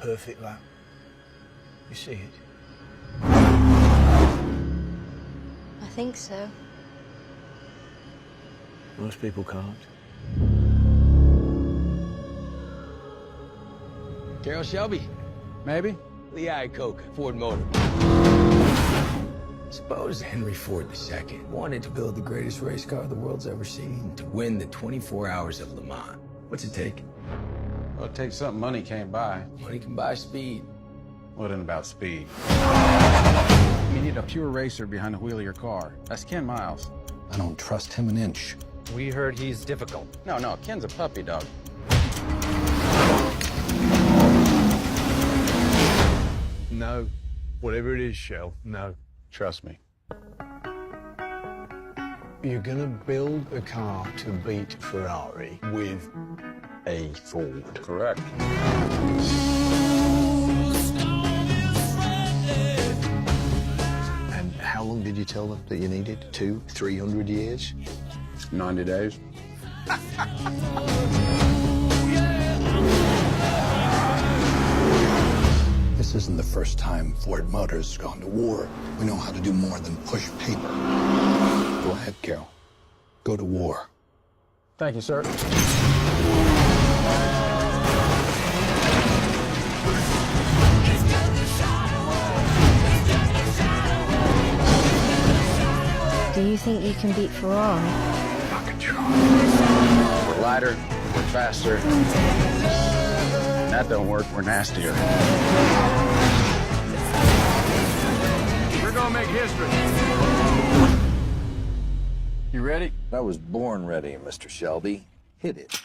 perfect lap. You see it? I think so. Most people can't. Carol Shelby. Maybe. Lee Iacocca, Ford Motor. Suppose Henry Ford II wanted to build the greatest race car the world's ever seen to win the 24 hours of Le Mans. What's it take? Well, it takes something money can't buy. Money can buy speed. What in about speed? You need a pure racer behind the wheel of your car. That's Ken Miles. I don't trust him an inch. We heard he's difficult. No, Ken's a puppy dog. No. Whatever it is, Shell, no. Trust me. You're gonna build a car to beat Ferrari with a Ford. Correct. And how long did you tell them that you needed? 200, 300 years? 90 days. This isn't the first time Ford Motors has gone to war. We know how to do more than push paper. Go ahead, Carol. Go to war. Thank you, sir. Do you think you can beat Ferrari? I can try. We're lighter, we're faster. That don't work, we're nastier. We're gonna make history. You ready? I was born ready, Mr. Shelby. Hit it.